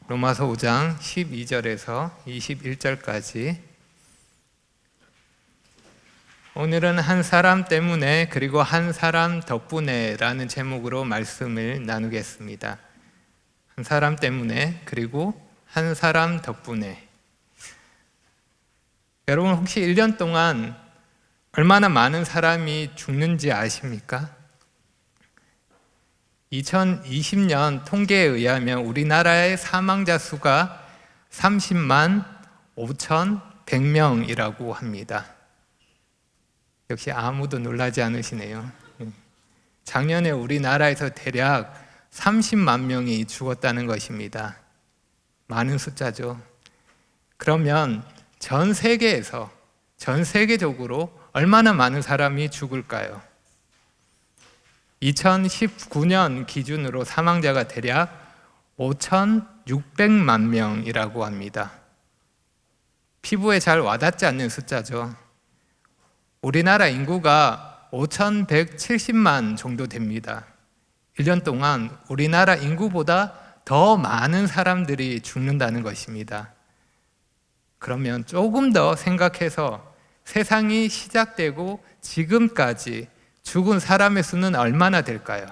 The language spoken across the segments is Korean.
로마서 5장 12절에서 21절까지. 오늘은 한 사람 때문에 그리고 한 사람 덕분에 라는 제목으로 말씀을 나누겠습니다. 한 사람 때문에 그리고 한 사람 덕분에. 여러분 혹시 1년 동안 얼마나 많은 사람이 죽는지 아십니까? 2020년 통계에 의하면 우리나라의 사망자 수가 30만 5,100명이라고 합니다. 역시 아무도 놀라지 않으시네요. 작년에 우리나라에서 대략 30만 명이 죽었다는 것입니다. 많은 숫자죠. 그러면 전 세계적으로 얼마나 많은 사람이 죽을까요? 2019년 기준으로 사망자가 대략 5,600만 명이라고 합니다. 피부에 잘 와닿지 않는 숫자죠. 우리나라 인구가 5,170만 정도 됩니다. 1년 동안 우리나라 인구보다 더 많은 사람들이 죽는다는 것입니다. 그러면 조금 더 생각해서 세상이 시작되고 지금까지 죽은 사람의 수는 얼마나 될까요?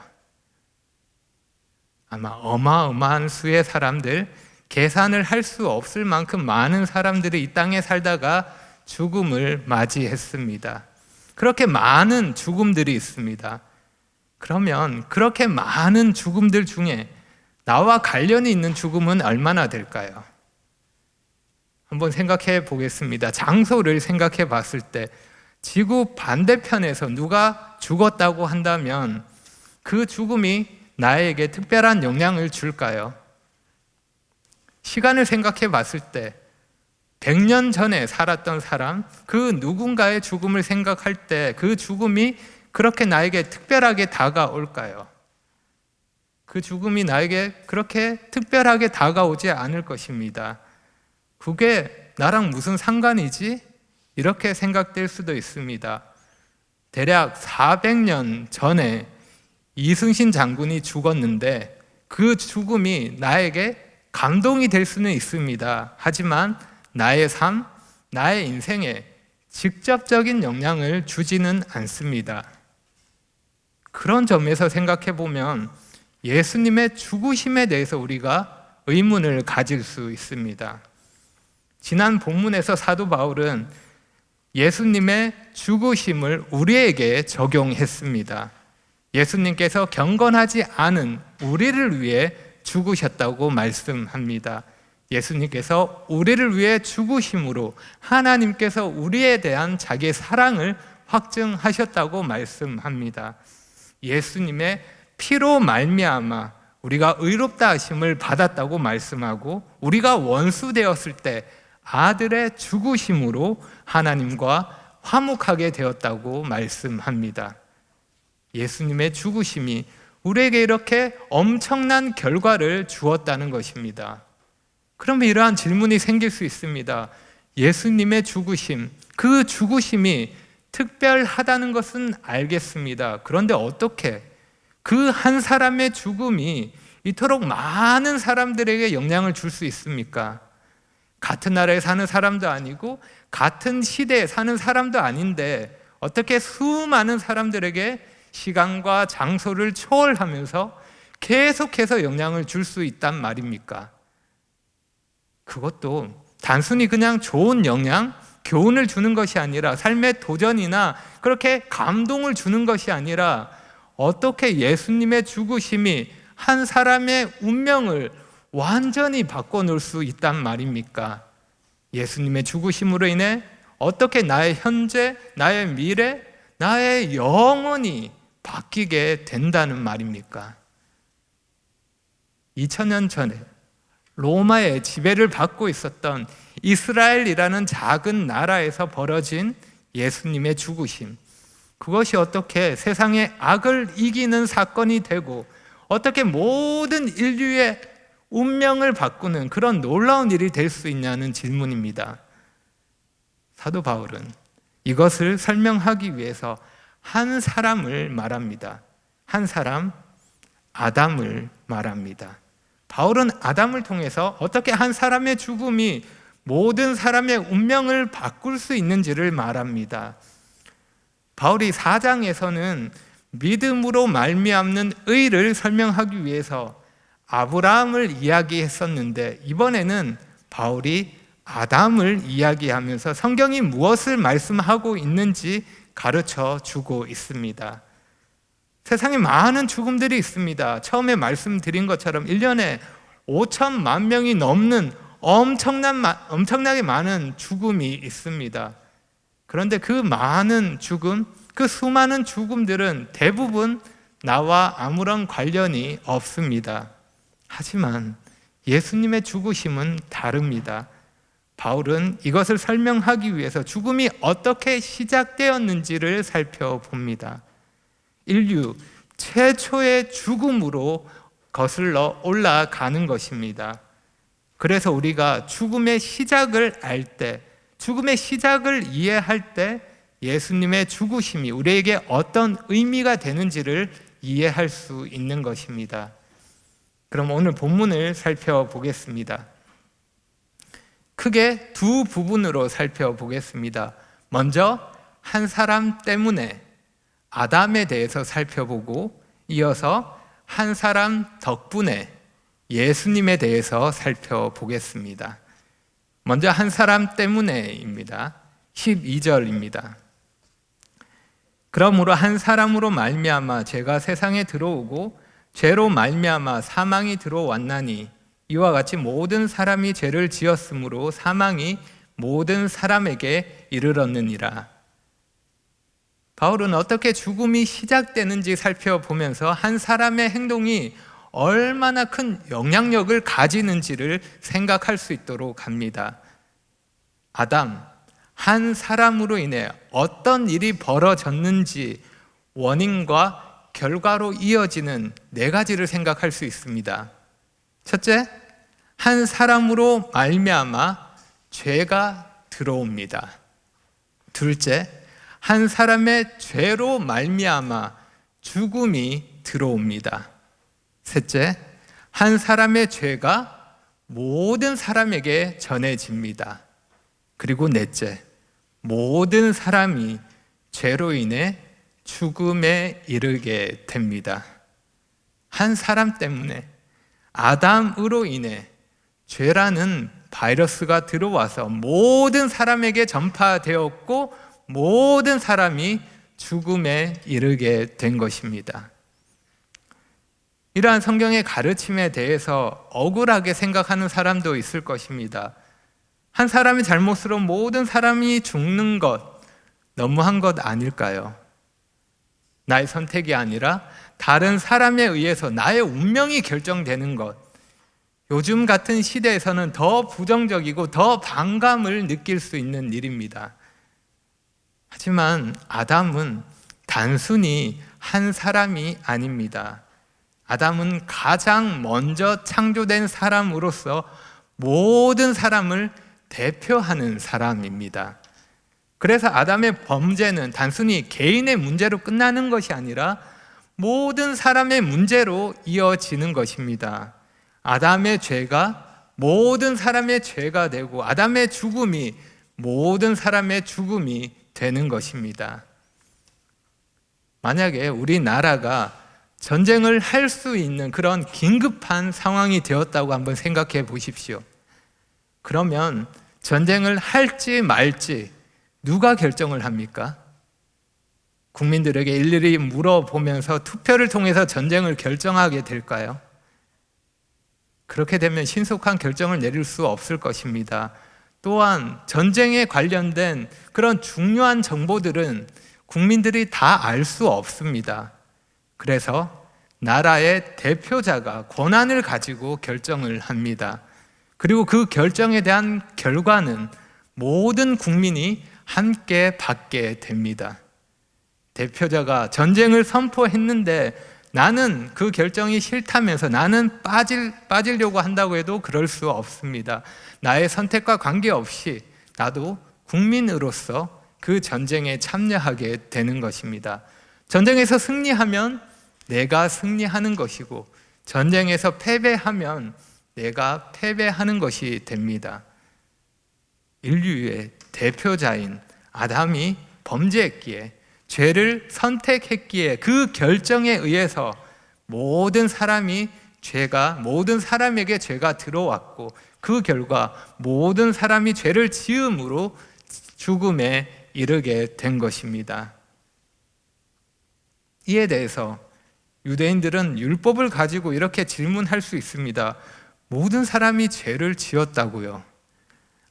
아마 어마어마한 수의 사람들, 계산을 할 수 없을 만큼 많은 사람들이 이 땅에 살다가 죽음을 맞이했습니다. 그렇게 많은 죽음들이 있습니다. 그러면 그렇게 많은 죽음들 중에 나와 관련이 있는 죽음은 얼마나 될까요? 한번 생각해 보겠습니다. 장소를 생각해 봤을 때 지구 반대편에서 누가 죽었다고 한다면 그 죽음이 나에게 특별한 영향을 줄까요? 시간을 생각해 봤을 때 100년 전에 살았던 사람, 그 누군가의 죽음을 생각할 때 그 죽음이 그렇게 나에게 특별하게 다가올까요? 그 죽음이 나에게 그렇게 특별하게 다가오지 않을 것입니다. 그게 나랑 무슨 상관이지? 이렇게 생각될 수도 있습니다. 대략 400년 전에 이순신 장군이 죽었는데 그 죽음이 나에게 감동이 될 수는 있습니다. 하지만 나의 삶, 나의 인생에 직접적인 영향을 주지는 않습니다. 그런 점에서 생각해 보면 예수님의 죽으심에 대해서 우리가 의문을 가질 수 있습니다. 지난 본문에서 사도 바울은 예수님의 죽으심을 우리에게 적용했습니다. 예수님께서 경건하지 않은 우리를 위해 죽으셨다고 말씀합니다. 예수님께서 우리를 위해 죽으심으로 하나님께서 우리에 대한 자기의 사랑을 확증하셨다고 말씀합니다. 예수님의 피로 말미암아 우리가 의롭다 하심을 받았다고 말씀하고 우리가 원수 되었을 때 아들의 죽으심으로 하나님과 화목하게 되었다고 말씀합니다. 예수님의 죽으심이 우리에게 이렇게 엄청난 결과를 주었다는 것입니다. 그러면 이러한 질문이 생길 수 있습니다. 예수님의 죽으심, 그 죽으심이 특별하다는 것은 알겠습니다. 그런데 어떻게 그 한 사람의 죽음이 이토록 많은 사람들에게 영향을 줄 수 있습니까? 같은 나라에 사는 사람도 아니고 같은 시대에 사는 사람도 아닌데 어떻게 수많은 사람들에게 시간과 장소를 초월하면서 계속해서 영향을 줄 수 있단 말입니까? 그것도 단순히 그냥 좋은 영향, 교훈을 주는 것이 아니라 삶의 도전이나 그렇게 감동을 주는 것이 아니라 어떻게 예수님의 죽으심이 한 사람의 운명을 완전히 바꿔놓을 수 있단 말입니까? 예수님의 죽으심으로 인해 어떻게 나의 현재, 나의 미래, 나의 영혼이 바뀌게 된다는 말입니까? 2000년 전에 로마의 지배를 받고 있었던 이스라엘이라는 작은 나라에서 벌어진 예수님의 죽으심, 그것이 어떻게 세상의 악을 이기는 사건이 되고 어떻게 모든 인류의 운명을 바꾸는 그런 놀라운 일이 될 수 있냐는 질문입니다. 사도 바울은 이것을 설명하기 위해서 한 사람을 말합니다. 한 사람, 아담을 말합니다. 바울은 아담을 통해서 어떻게 한 사람의 죽음이 모든 사람의 운명을 바꿀 수 있는지를 말합니다. 바울이 4장에서는 믿음으로 말미암는 의를 설명하기 위해서 아브라함을 이야기했었는데, 이번에는 바울이 아담을 이야기하면서 성경이 무엇을 말씀하고 있는지 가르쳐 주고 있습니다. 세상에 많은 죽음들이 있습니다. 처음에 말씀드린 것처럼 1년에 5천만 명이 넘는 엄청나게 많은 죽음이 있습니다. 그런데 그 많은 죽음, 그 수많은 죽음들은 대부분 나와 아무런 관련이 없습니다. 하지만 예수님의 죽으심은 다릅니다. 바울은 이것을 설명하기 위해서 죽음이 어떻게 시작되었는지를 살펴봅니다. 인류 최초의 죽음으로 거슬러 올라가는 것입니다. 그래서 우리가 죽음의 시작을 알 때, 죽음의 시작을 이해할 때 예수님의 죽으심이 우리에게 어떤 의미가 되는지를 이해할 수 있는 것입니다. 그럼 오늘 본문을 살펴보겠습니다. 크게 두 부분으로 살펴보겠습니다. 먼저 한 사람 때문에 아담에 대해서 살펴보고, 이어서 한 사람 덕분에 예수님에 대해서 살펴보겠습니다. 먼저 한 사람 때문에입니다. 12절입니다. 그러므로 한 사람으로 말미암아 죄가 세상에 들어오고 죄로 말미암아 사망이 들어왔나니 이와 같이 모든 사람이 죄를 지었으므로 사망이 모든 사람에게 이르렀느니라. 바울은 어떻게 죽음이 시작되는지 살펴보면서 한 사람의 행동이 얼마나 큰 영향력을 가지는지를 생각할 수 있도록 합니다. 아담, 한 사람으로 인해 어떤 일이 벌어졌는지 원인과 결과로 이어지는 네 가지를 생각할 수 있습니다. 첫째, 한 사람으로 말미암아 죄가 들어옵니다. 둘째, 한 사람의 죄로 말미암아 죽음이 들어옵니다. 셋째, 한 사람의 죄가 모든 사람에게 전해집니다. 그리고 넷째, 모든 사람이 죄로 인해 죽음에 이르게 됩니다. 한 사람 때문에, 아담으로 인해 죄라는 바이러스가 들어와서 모든 사람에게 전파되었고 모든 사람이 죽음에 이르게 된 것입니다. 이러한 성경의 가르침에 대해서 억울하게 생각하는 사람도 있을 것입니다. 한 사람의 잘못으로 모든 사람이 죽는 것, 너무한 것 아닐까요? 나의 선택이 아니라 다른 사람에 의해서 나의 운명이 결정되는 것, 요즘 같은 시대에서는 더 부정적이고 더 반감을 느낄 수 있는 일입니다. 하지만 아담은 단순히 한 사람이 아닙니다. 아담은 가장 먼저 창조된 사람으로서 모든 사람을 대표하는 사람입니다. 그래서 아담의 범죄는 단순히 개인의 문제로 끝나는 것이 아니라 모든 사람의 문제로 이어지는 것입니다. 아담의 죄가 모든 사람의 죄가 되고 아담의 죽음이 모든 사람의 죽음이 되는 것입니다. 만약에 우리나라가 전쟁을 할 수 있는 그런 긴급한 상황이 되었다고 한번 생각해 보십시오. 그러면 전쟁을 할지 말지 누가 결정을 합니까? 국민들에게 일일이 물어보면서 투표를 통해서 전쟁을 결정하게 될까요? 그렇게 되면 신속한 결정을 내릴 수 없을 것입니다. 또한 전쟁에 관련된 그런 중요한 정보들은 국민들이 다 알 수 없습니다. 그래서 나라의 대표자가 권한을 가지고 결정을 합니다. 그리고 그 결정에 대한 결과는 모든 국민이 함께 받게 됩니다. 대표자가 전쟁을 선포했는데 나는 그 결정이 싫다면서 나는 빠지려고 한다고 해도 그럴 수 없습니다. 나의 선택과 관계없이 나도 국민으로서 그 전쟁에 참여하게 되는 것입니다. 전쟁에서 승리하면 내가 승리하는 것이고 전쟁에서 패배하면 내가 패배하는 것이 됩니다. 인류의 대표자인 아담이 범죄했기에, 죄를 선택했기에 그 결정에 의해서 모든 사람에게 죄가 들어왔고, 그 결과 모든 사람이 죄를 지음으로 죽음에 이르게 된 것입니다. 이에 대해서 유대인들은 율법을 가지고 이렇게 질문할 수 있습니다. 모든 사람이 죄를 지었다고요.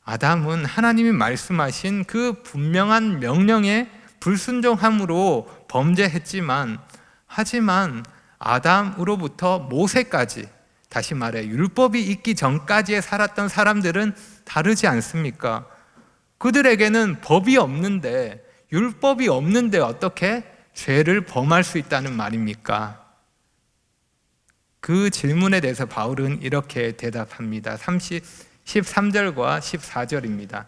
아담은 하나님이 말씀하신 그 분명한 명령에 불순종함으로 범죄했지만, 하지만 아담으로부터 모세까지, 다시 말해 율법이 있기 전까지에 살았던 사람들은 다르지 않습니까? 그들에게는 법이 없는데, 율법이 없는데 어떻게 죄를 범할 수 있다는 말입니까? 그 질문에 대해서 바울은 이렇게 대답합니다. 13절과 14절입니다.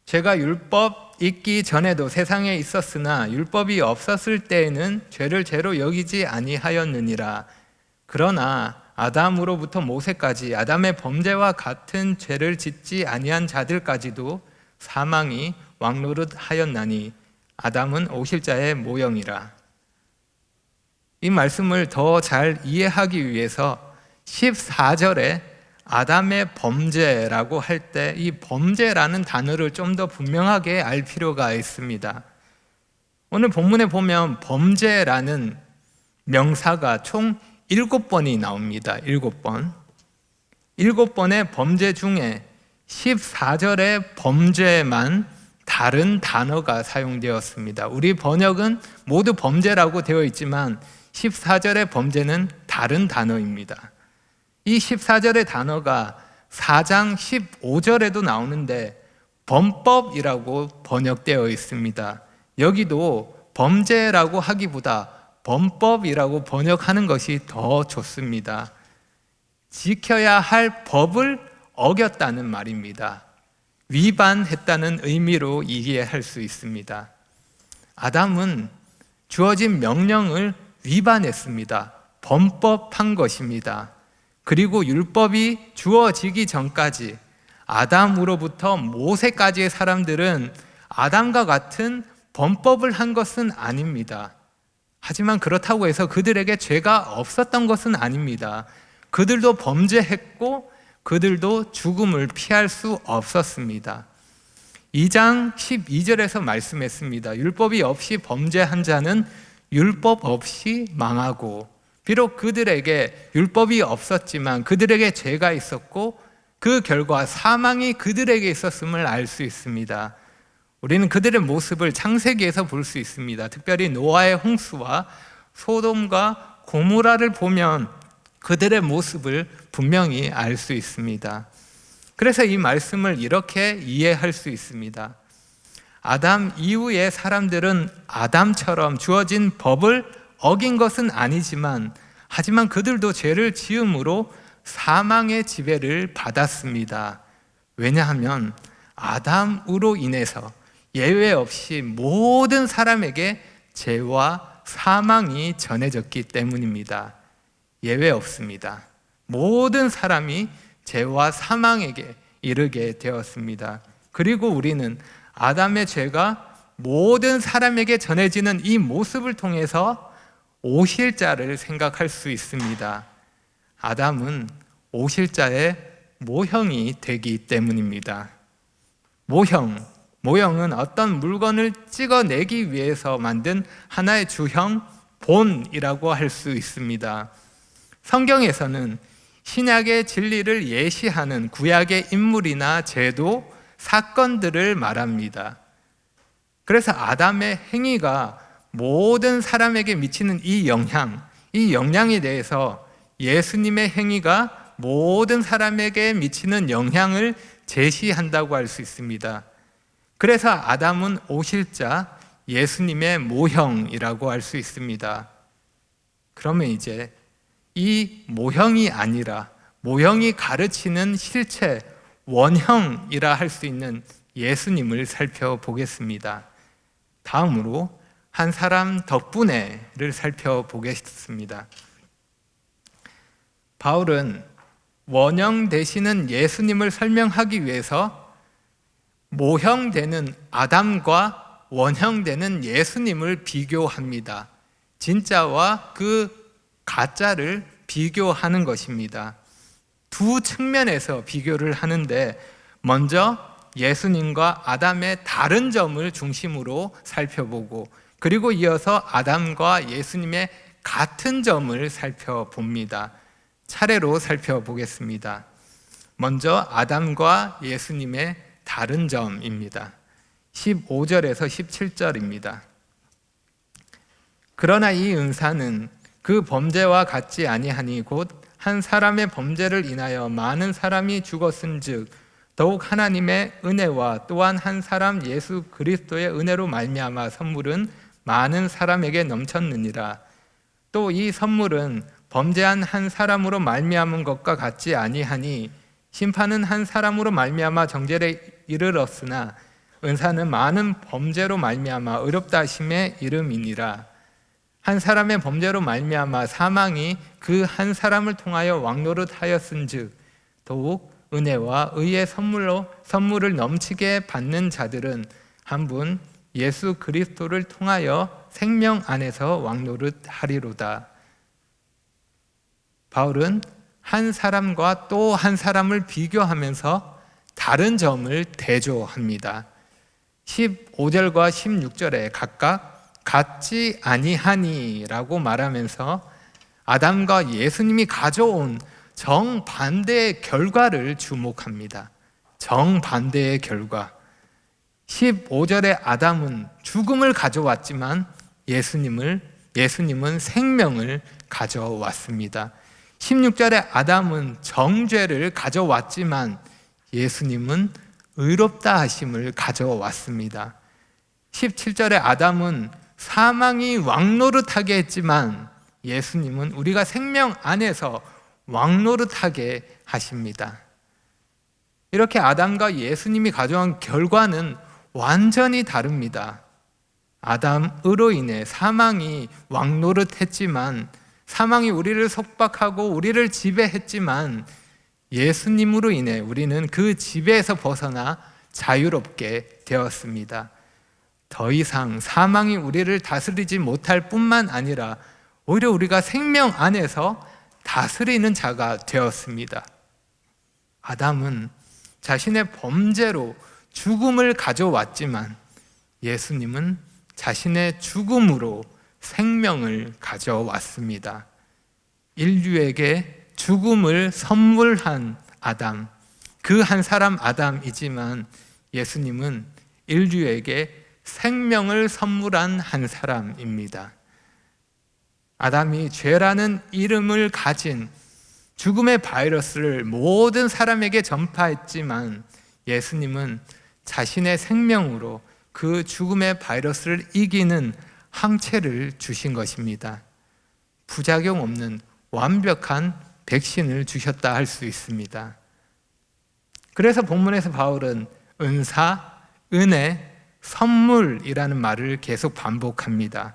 죄가 율법 있기 전에도 세상에 있었으나 율법이 없었을 때에는 죄를 죄로 여기지 아니하였느니라. 그러나 아담으로부터 모세까지 아담의 범죄와 같은 죄를 짓지 아니한 자들까지도 사망이 왕노릇하였나니 아담은 오실자의 모형이라. 이 말씀을 더 잘 이해하기 위해서 14절에 아담의 범죄라고 할 때 이 범죄라는 단어를 좀 더 분명하게 알 필요가 있습니다. 오늘 본문에 보면 범죄라는 명사가 총 7번이 나옵니다. 7번. 7번의 범죄 중에 14절의 범죄만 다른 단어가 사용되었습니다. 우리 번역은 모두 범죄라고 되어 있지만 14절의 범죄는 다른 단어입니다. 이 14절의 단어가 4장 15절에도 나오는데 범법이라고 번역되어 있습니다. 여기도 범죄라고 하기보다 범법이라고 번역하는 것이 더 좋습니다. 지켜야 할 법을 어겼다는 말입니다. 위반했다는 의미로 이해할 수 있습니다. 아담은 주어진 명령을 위반했습니다. 범법한 것입니다. 그리고 율법이 주어지기 전까지 아담으로부터 모세까지의 사람들은 아담과 같은 범법을 한 것은 아닙니다. 하지만 그렇다고 해서 그들에게 죄가 없었던 것은 아닙니다. 그들도 범죄했고 그들도 죽음을 피할 수 없었습니다. 2장 12절에서 말씀했습니다. 율법이 없이 범죄한 자는 율법 없이 망하고, 비록 그들에게 율법이 없었지만 그들에게 죄가 있었고 그 결과 사망이 그들에게 있었음을 알 수 있습니다. 우리는 그들의 모습을 창세기에서 볼 수 있습니다. 특별히 노아의 홍수와 소돔과 고모라를 보면 그들의 모습을 분명히 알 수 있습니다. 그래서 이 말씀을 이렇게 이해할 수 있습니다. 아담 이후의 사람들은 아담처럼 주어진 법을 어긴 것은 아니지만, 하지만 그들도 죄를 지음으로 사망의 지배를 받았습니다. 왜냐하면 아담으로 인해서 예외 없이 모든 사람에게 죄와 사망이 전해졌기 때문입니다. 예외 없습니다. 모든 사람이 죄와 사망에게 이르게 되었습니다. 그리고 우리는 아담의 죄가 모든 사람에게 전해지는 이 모습을 통해서 오실 자를 생각할 수 있습니다. 아담은 오실 자의 모형이 되기 때문입니다. 모형은 어떤 물건을 찍어내기 위해서 만든 하나의 주형, 본이라고 할 수 있습니다. 성경에서는 신약의 진리를 예시하는 구약의 인물이나 제도, 사건들을 말합니다. 그래서 아담의 행위가 모든 사람에게 미치는 이 영향에 대해서 예수님의 행위가 모든 사람에게 미치는 영향을 제시한다고 할 수 있습니다. 그래서 아담은 오실 자, 예수님의 모형이라고 할 수 있습니다. 그러면 이제 이 모형이 아니라 모형이 가르치는 실체, 원형이라 할 수 있는 예수님을 살펴보겠습니다. 다음으로 한 사람 덕분에를 살펴보겠습니다. 바울은 원형 되시는 예수님을 설명하기 위해서 모형되는 아담과 원형되는 예수님을 비교합니다. 진짜와 그 가짜를 비교하는 것입니다. 두 측면에서 비교를 하는데, 먼저 예수님과 아담의 다른 점을 중심으로 살펴보고, 그리고 이어서 아담과 예수님의 같은 점을 살펴봅니다. 차례로 살펴보겠습니다. 먼저 아담과 예수님의 다른 점입니다. 15절에서 17절입니다. 그러나 이 은사는 그 범죄와 같지 아니하니 곧 한 사람의 범죄를 인하여 많은 사람이 죽었은즉 더욱 하나님의 은혜와 또한 한 사람 예수 그리스도의 은혜로 말미암아 선물은 많은 사람에게 넘쳤느니라. 또 이 선물은 범죄한 한 사람으로 말미암은 것과 같지 아니하니 심판은 한 사람으로 말미암아 정죄에 이르렀으나 은사는 많은 범죄로 말미암아 의롭다 하심에 이름이니라. 한 사람의 범죄로 말미암아 사망이 그 한 사람을 통하여 왕노릇하였은즉 더욱 은혜와 의의 선물을 넘치게 받는 자들은 한 분 예수 그리스도를 통하여 생명 안에서 왕노릇하리로다. 바울은 한 사람과 또 한 사람을 비교하면서 다른 점을 대조합니다. 15절과 16절에 각각 같지 아니하니라고 말하면서 아담과 예수님이 가져온 정반대의 결과를 주목합니다. 정반대의 결과. 15절에 아담은 죽음을 가져왔지만 예수님은 생명을 가져왔습니다. 16절에 아담은 정죄를 가져왔지만 예수님은 의롭다 하심을 가져왔습니다. 17절에 아담은 사망이 왕노릇하게 했지만 예수님은 우리가 생명 안에서 왕노릇하게 하십니다. 이렇게 아담과 예수님이 가져온 결과는 완전히 다릅니다. 아담으로 인해 사망이 왕노릇했지만, 사망이 우리를 속박하고 우리를 지배했지만 예수님으로 인해 우리는 그 지배에서 벗어나 자유롭게 되었습니다. 더 이상 사망이 우리를 다스리지 못할 뿐만 아니라 오히려 우리가 생명 안에서 다스리는 자가 되었습니다. 아담은 자신의 범죄로 죽음을 가져왔지만 예수님은 자신의 죽음으로 생명을 가져왔습니다. 인류에게 죽음을 선물한 아담, 그 한 사람 아담이지만 예수님은 인류에게 생명을 선물한 한 사람입니다. 아담이 죄라는 이름을 가진 죽음의 바이러스를 모든 사람에게 전파했지만 예수님은 자신의 생명으로 그 죽음의 바이러스를 이기는 항체를 주신 것입니다. 부작용 없는 완벽한 백신을 주셨다 할 수 있습니다. 그래서 본문에서 바울은 은사, 은혜, 선물이라는 말을 계속 반복합니다.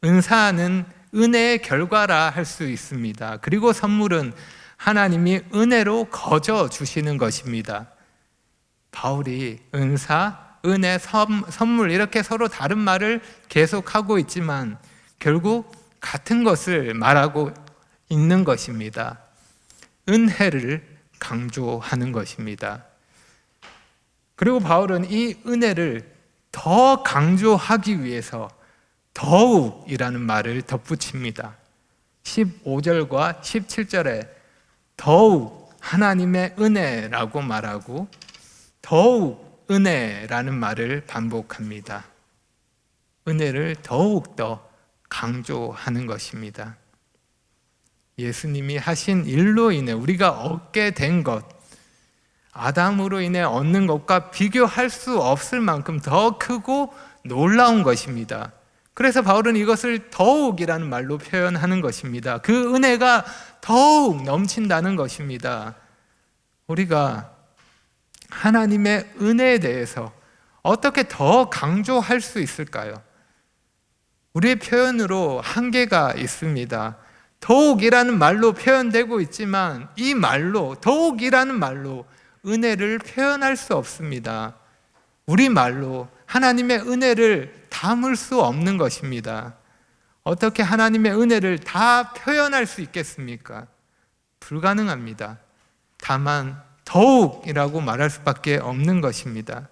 은사는 은혜의 결과라 할 수 있습니다. 그리고 선물은 하나님이 은혜로 거저 주시는 것입니다. 바울이 은사, 은혜, 선물 이렇게 서로 다른 말을 계속하고 있지만 결국 같은 것을 말하고 있는 것입니다. 은혜를 강조하는 것입니다. 그리고 바울은 이 은혜를 더 강조하기 위해서 더욱이라는 말을 덧붙입니다. 15절과 17절에 더욱 하나님의 은혜라고 말하고 더욱 은혜라는 말을 반복합니다. 은혜를 더욱더 강조하는 것입니다. 예수님이 하신 일로 인해 우리가 얻게 된 것, 아담으로 인해 얻는 것과 비교할 수 없을 만큼 더 크고 놀라운 것입니다. 그래서 바울은 이것을 더욱이라는 말로 표현하는 것입니다. 그 은혜가 더욱 넘친다는 것입니다. 우리가 하나님의 은혜에 대해서 어떻게 더 강조할 수 있을까요? 우리의 표현으로 한계가 있습니다. 더욱이라는 말로 표현되고 있지만 이 말로, 더욱이라는 말로 은혜를 표현할 수 없습니다. 우리 말로 하나님의 은혜를 담을 수 없는 것입니다. 어떻게 하나님의 은혜를 다 표현할 수 있겠습니까? 불가능합니다. 다만 더욱이라고 말할 수밖에 없는 것입니다.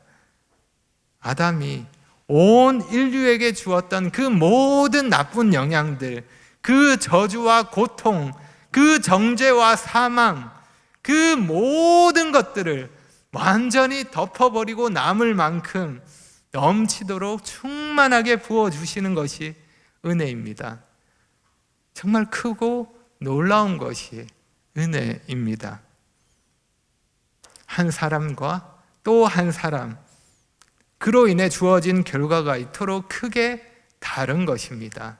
아담이 온 인류에게 주었던 그 모든 나쁜 영향들, 그 저주와 고통, 그 정죄와 사망, 그 모든 것들을 완전히 덮어버리고 남을 만큼 넘치도록 충만하게 부어주시는 것이 은혜입니다. 정말 크고 놀라운 것이 은혜입니다. 한 사람과 또 한 사람, 그로 인해 주어진 결과가 이토록 크게 다른 것입니다.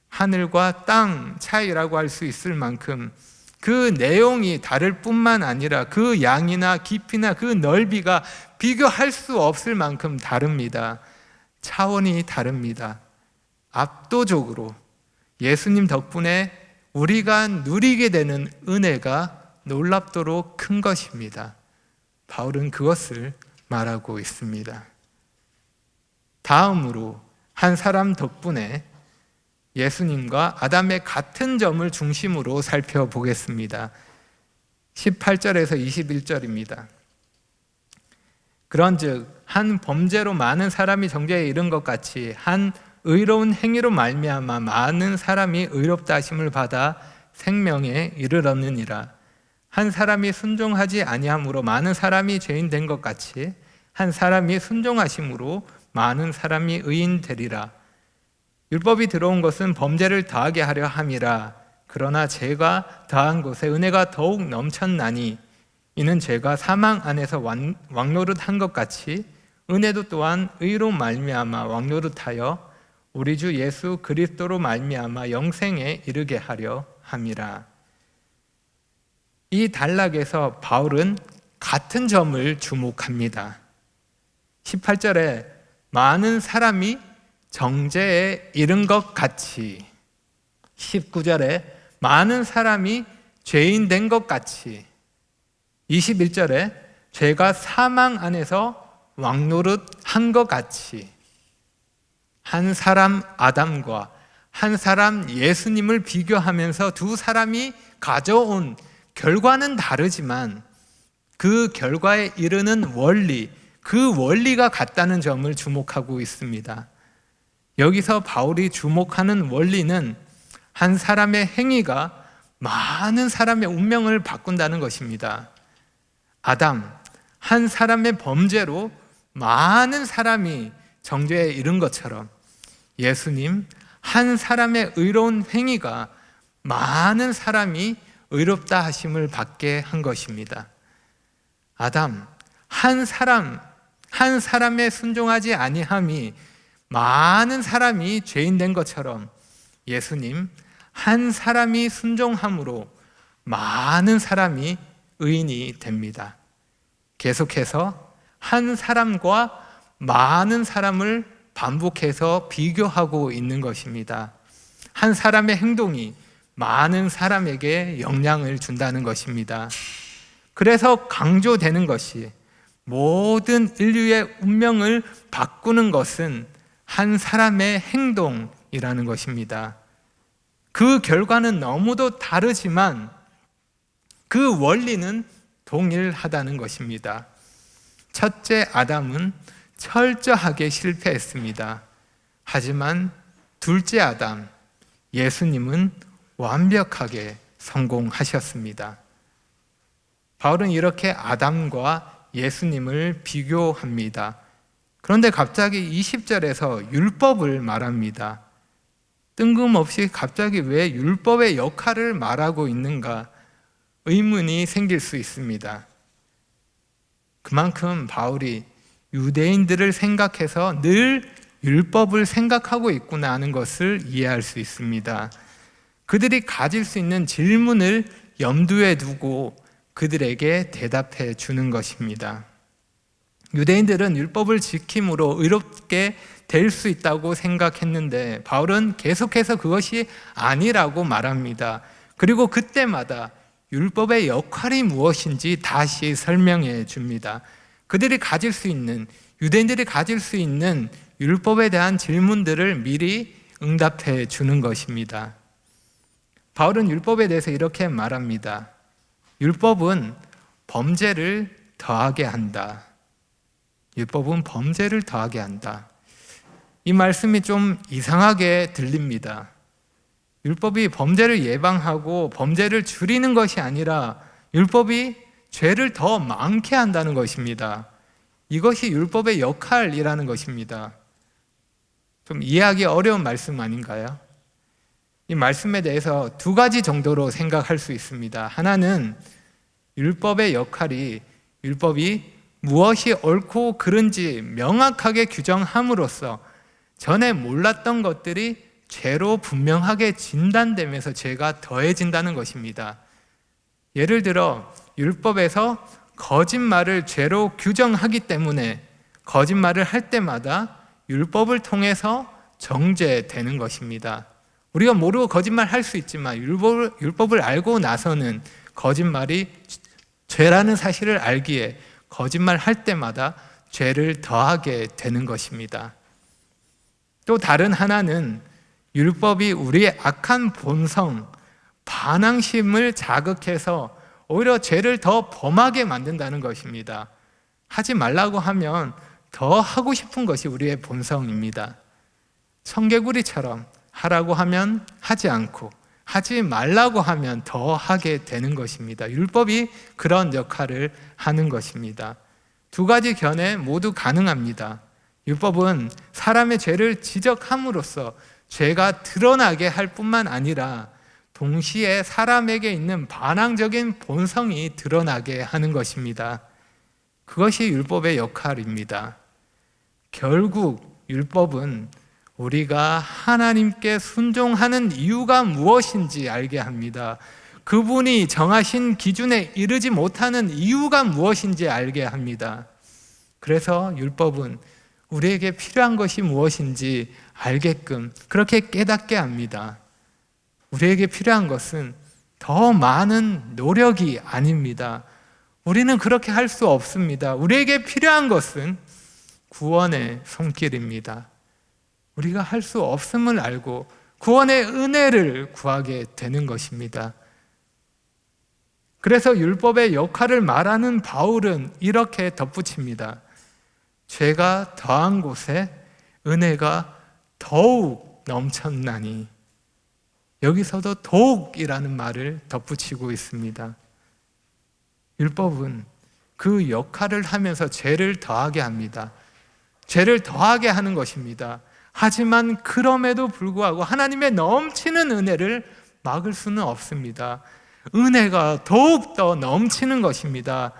하늘과 땅 차이라고 할 수 있을 만큼 그 내용이 다를 뿐만 아니라 그 양이나 깊이나 그 넓이가 비교할 수 없을 만큼 다릅니다. 차원이 다릅니다. 압도적으로 예수님 덕분에 우리가 누리게 되는 은혜가 놀랍도록 큰 것입니다. 바울은 그것을 말하고 있습니다. 다음으로 한 사람 덕분에 예수님과 아담의 같은 점을 중심으로 살펴보겠습니다. 18절에서 21절입니다. 그런즉 한 범죄로 많은 사람이 정죄에 이른 것 같이 한 의로운 행위로 말미암아 많은 사람이 의롭다 하심을 받아 생명에 이르렀느니라. 한 사람이 순종하지 아니함으로 많은 사람이 죄인 된 것 같이 한 사람이 순종하심으로 많은 사람이 의인 되리라. 율법이 들어온 것은 범죄를 더하게 하려 함이라. 그러나 죄가 더한 곳에 은혜가 더욱 넘쳤나니 이는 죄가 사망 안에서 왕노릇한 것 같이 은혜도 또한 의로 말미암아 왕노릇하여 우리 주 예수 그리스도로 말미암아 영생에 이르게 하려 함이라. 이 단락에서 바울은 같은 점을 주목합니다. 18절에 많은 사람이 정죄에 이른 것 같이, 19절에 많은 사람이 죄인 된 것 같이, 21절에 죄가 사망 안에서 왕노릇한 것 같이, 한 사람 아담과 한 사람 예수님을 비교하면서 두 사람이 가져온 결과는 다르지만 그 결과에 이르는 원리, 그 원리가 같다는 점을 주목하고 있습니다. 여기서 바울이 주목하는 원리는 한 사람의 행위가 많은 사람의 운명을 바꾼다는 것입니다. 아담, 한 사람의 범죄로 많은 사람이 정죄에 이른 것처럼 예수님, 한 사람의 의로운 행위가 많은 사람이 의롭다 하심을 받게 한 것입니다. 아담, 한 사람의 순종하지 아니함이 많은 사람이 죄인 된 것처럼 예수님, 한 사람이 순종함으로 많은 사람이 의인이 됩니다. 계속해서 한 사람과 많은 사람을 반복해서 비교하고 있는 것입니다. 한 사람의 행동이 많은 사람에게 영향을 준다는 것입니다. 그래서 강조되는 것이 모든 인류의 운명을 바꾸는 것은 한 사람의 행동이라는 것입니다. 그 결과는 너무도 다르지만 그 원리는 동일하다는 것입니다. 첫째 아담은 철저하게 실패했습니다. 하지만 둘째 아담, 예수님은 완벽하게 성공하셨습니다. 바울은 이렇게 아담과 예수님을 비교합니다. 그런데 갑자기 20절에서 율법을 말합니다. 뜬금없이 갑자기 왜 율법의 역할을 말하고 있는가 의문이 생길 수 있습니다. 그만큼 바울이 유대인들을 생각해서 늘 율법을 생각하고 있구나 하는 것을 이해할 수 있습니다. 그들이 가질 수 있는 질문을 염두에 두고 그들에게 대답해 주는 것입니다. 유대인들은 율법을 지킴으로 의롭게 될 수 있다고 생각했는데 바울은 계속해서 그것이 아니라고 말합니다. 그리고 그때마다 율법의 역할이 무엇인지 다시 설명해 줍니다. 그들이 가질 수 있는, 유대인들이 가질 수 있는 율법에 대한 질문들을 미리 응답해 주는 것입니다. 바울은 율법에 대해서 이렇게 말합니다. 율법은 범죄를 더하게 한다. 율법은 범죄를 더하게 한다. 이 말씀이 좀 이상하게 들립니다. 율법이 범죄를 예방하고 범죄를 줄이는 것이 아니라 율법이 죄를 더 많게 한다는 것입니다. 이것이 율법의 역할이라는 것입니다. 좀 이해하기 어려운 말씀 아닌가요? 이 말씀에 대해서 두 가지 정도로 생각할 수 있습니다. 하나는 율법의 역할이 율법이 무엇이 옳고 그른지 명확하게 규정함으로써 전에 몰랐던 것들이 죄로 분명하게 진단되면서 죄가 더해진다는 것입니다. 예를 들어 율법에서 거짓말을 죄로 규정하기 때문에 거짓말을 할 때마다 율법을 통해서 정죄되는 것입니다. 우리가 모르고 거짓말 할 수 있지만 율법을 알고 나서는 거짓말이 죄라는 사실을 알기에 거짓말 할 때마다 죄를 더하게 되는 것입니다. 또 다른 하나는 율법이 우리의 악한 본성, 반항심을 자극해서 오히려 죄를 더 범하게 만든다는 것입니다. 하지 말라고 하면 더 하고 싶은 것이 우리의 본성입니다. 청개구리처럼 하라고 하면 하지 않고 하지 말라고 하면 더 하게 되는 것입니다. 율법이 그런 역할을 하는 것입니다. 두 가지 견해 모두 가능합니다. 율법은 사람의 죄를 지적함으로써 죄가 드러나게 할 뿐만 아니라 동시에 사람에게 있는 반항적인 본성이 드러나게 하는 것입니다. 그것이 율법의 역할입니다. 결국 율법은 우리가 하나님께 순종하는 이유가 무엇인지 알게 합니다. 그분이 정하신 기준에 이르지 못하는 이유가 무엇인지 알게 합니다. 그래서 율법은 우리에게 필요한 것이 무엇인지 알게끔 그렇게 깨닫게 합니다. 우리에게 필요한 것은 더 많은 노력이 아닙니다. 우리는 그렇게 할 수 없습니다. 우리에게 필요한 것은 구원의 손길입니다. 우리가 할 수 없음을 알고 구원의 은혜를 구하게 되는 것입니다. 그래서 율법의 역할을 말하는 바울은 이렇게 덧붙입니다. 죄가 더한 곳에 은혜가 더욱 넘쳤나니. 여기서도 더욱이라는 말을 덧붙이고 있습니다. 율법은 그 역할을 하면서 죄를 더하게 합니다. 죄를 더하게 하는 것입니다. 하지만 그럼에도 불구하고 하나님의 넘치는 은혜를 막을 수는 없습니다. 은혜가 더욱더 넘치는 것입니다.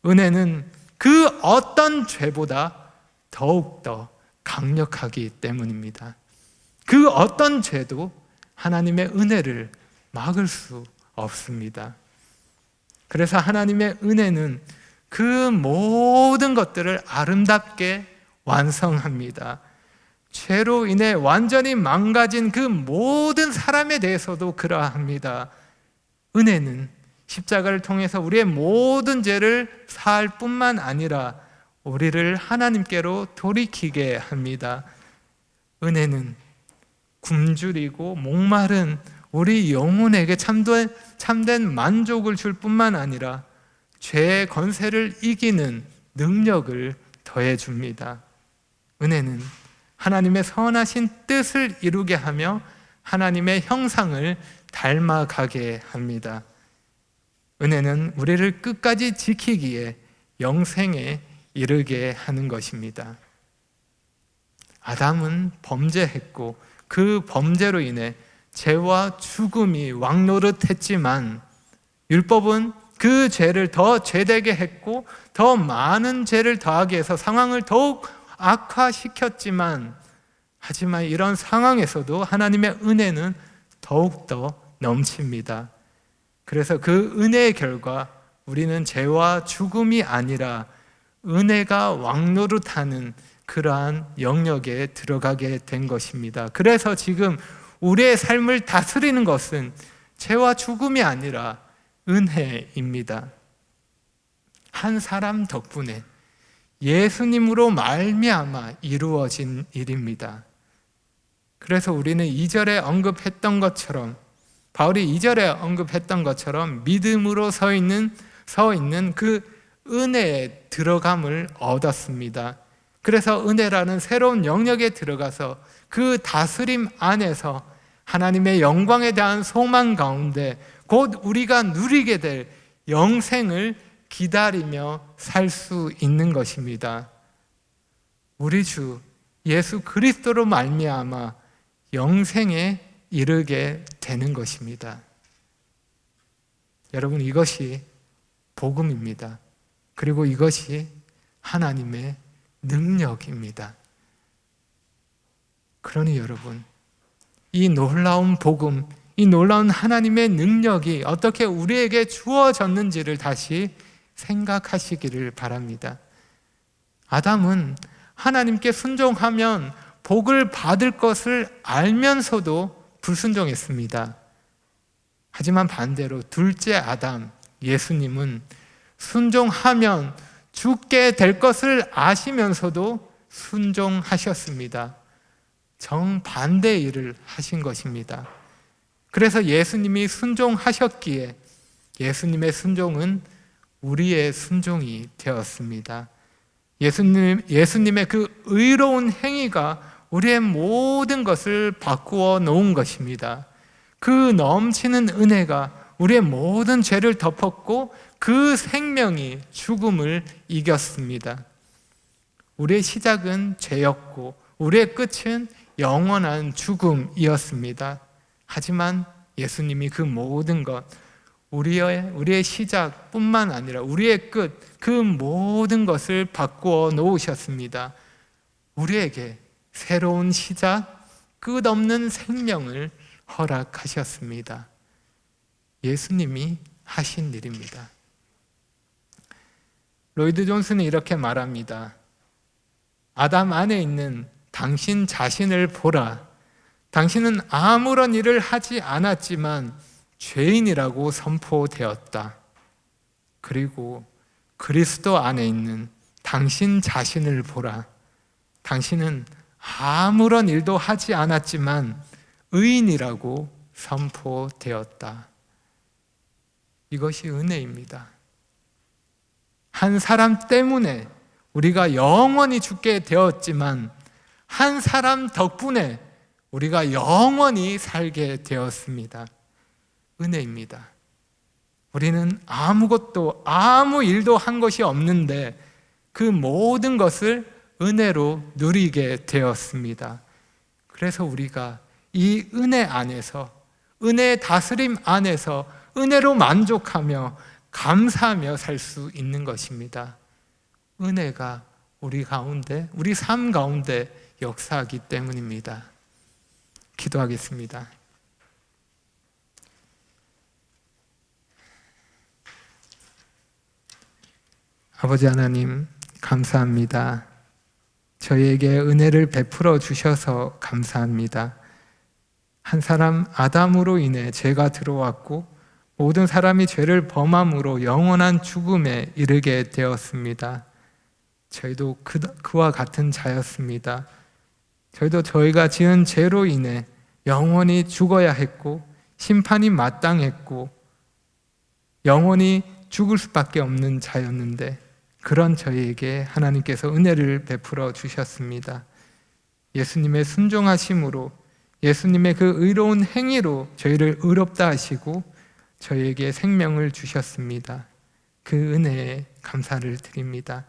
은혜는 그 어떤 죄보다 더욱더 강력하기 때문입니다. 그 어떤 죄도 하나님의 은혜를 막을 수 없습니다. 그래서 하나님의 은혜는 그 모든 것들을 아름답게 완성합니다. 죄로 인해 완전히 망가진 그 모든 사람에 대해서도 그러합니다. 은혜는 십자가를 통해서 우리의 모든 죄를 사할 뿐만 아니라 우리를 하나님께로 돌이키게 합니다. 은혜는 굶주리고 목마른 우리 영혼에게 참된 만족을 줄 뿐만 아니라 죄의 권세를 이기는 능력을 더해 줍니다. 은혜는 하나님의 선하신 뜻을 이루게 하며 하나님의 형상을 닮아가게 합니다. 은혜는 우리를 끝까지 지키기에 영생에 이르게 하는 것입니다. 아담은 범죄했고 그 범죄로 인해 죄와 죽음이 왕노릇했지만 율법은 그 죄를 더 죄되게 했고 더 많은 죄를 더하게 해서 상황을 더욱 악화시켰지만 하지만 이런 상황에서도 하나님의 은혜는 더욱더 넘칩니다. 그래서 그 은혜의 결과 우리는 죄와 죽음이 아니라 은혜가 왕노릇하는 그러한 영역에 들어가게 된 것입니다. 그래서 지금 우리의 삶을 다스리는 것은 죄와 죽음이 아니라 은혜입니다. 한 사람 덕분에 예수님으로 말미암아 이루어진 일입니다. 그래서 우리는 2절에 언급했던 것처럼, 바울이 2절에 언급했던 것처럼 믿음으로 서 있는 그 은혜에 들어감을 얻었습니다. 그래서 은혜라는 새로운 영역에 들어가서 그 다스림 안에서 하나님의 영광에 대한 소망 가운데 곧 우리가 누리게 될 영생을 기다리며 살 수 있는 것입니다. 우리 주 예수 그리스도로 말미암아 영생에 이르게 되는 것입니다. 여러분, 이것이 복음입니다. 그리고 이것이 하나님의 능력입니다. 그러니 여러분, 이 놀라운 복음, 이 놀라운 하나님의 능력이 어떻게 우리에게 주어졌는지를 다시 생각하시기를 바랍니다. 아담은 하나님께 순종하면 복을 받을 것을 알면서도 불순종했습니다. 하지만 반대로 둘째 아담, 예수님은 순종하면 죽게 될 것을 아시면서도 순종하셨습니다. 정반대의 일을 하신 것입니다. 그래서 예수님이 순종하셨기에 예수님의 순종은 우리의 순종이 되었습니다. 예수님의 그 의로운 행위가 우리의 모든 것을 바꾸어 놓은 것입니다. 그 넘치는 은혜가 우리의 모든 죄를 덮었고 그 생명이 죽음을 이겼습니다. 우리의 시작은 죄였고 우리의 끝은 영원한 죽음이었습니다. 하지만 예수님이 그 모든 것, 우리의 시작뿐만 아니라 우리의 끝, 그 모든 것을 바꾸어 놓으셨습니다. 우리에게 새로운 시작, 끝없는 생명을 허락하셨습니다. 예수님이 하신 일입니다. 로이드 존슨은 이렇게 말합니다. 아담 안에 있는 당신 자신을 보라. 당신은 아무런 일을 하지 않았지만 죄인이라고 선포되었다. 그리고 그리스도 안에 있는 당신 자신을 보라. 당신은 아무런 일도 하지 않았지만 의인이라고 선포되었다. 이것이 은혜입니다. 한 사람 때문에 우리가 영원히 죽게 되었지만 한 사람 덕분에 우리가 영원히 살게 되었습니다. 은혜입니다. 우리는 아무것도, 아무 일도 한 것이 없는데 그 모든 것을 은혜로 누리게 되었습니다. 그래서 우리가 이 은혜 안에서, 은혜의 다스림 안에서 은혜로 만족하며 감사하며 살 수 있는 것입니다. 은혜가 우리 가운데, 우리 삶 가운데 역사하기 때문입니다. 기도하겠습니다. 아버지 하나님, 감사합니다. 저희에게 은혜를 베풀어 주셔서 감사합니다. 한 사람 아담으로 인해 죄가 들어왔고 모든 사람이 죄를 범함으로 영원한 죽음에 이르게 되었습니다. 저희도 그와 같은 자였습니다. 저희도 저희가 지은 죄로 인해 영원히 죽어야 했고 심판이 마땅했고 영원히 죽을 수밖에 없는 자였는데 그런 저희에게 하나님께서 은혜를 베풀어 주셨습니다. 예수님의 순종하심으로, 예수님의 그 의로운 행위로 저희를 의롭다 하시고 저희에게 생명을 주셨습니다. 그 은혜에 감사를 드립니다.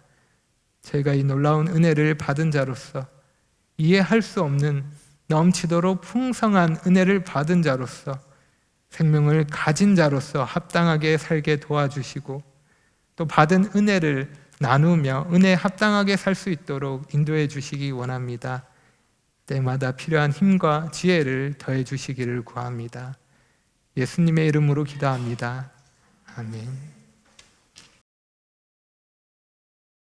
저희가 이 놀라운 은혜를 받은 자로서, 이해할 수 없는 넘치도록 풍성한 은혜를 받은 자로서, 생명을 가진 자로서 합당하게 살게 도와주시고 또 받은 은혜를 나누며 은혜에 합당하게 살 수 있도록 인도해 주시기 원합니다. 때마다 필요한 힘과 지혜를 더해 주시기를 구합니다. 예수님의 이름으로 기도합니다. 아멘.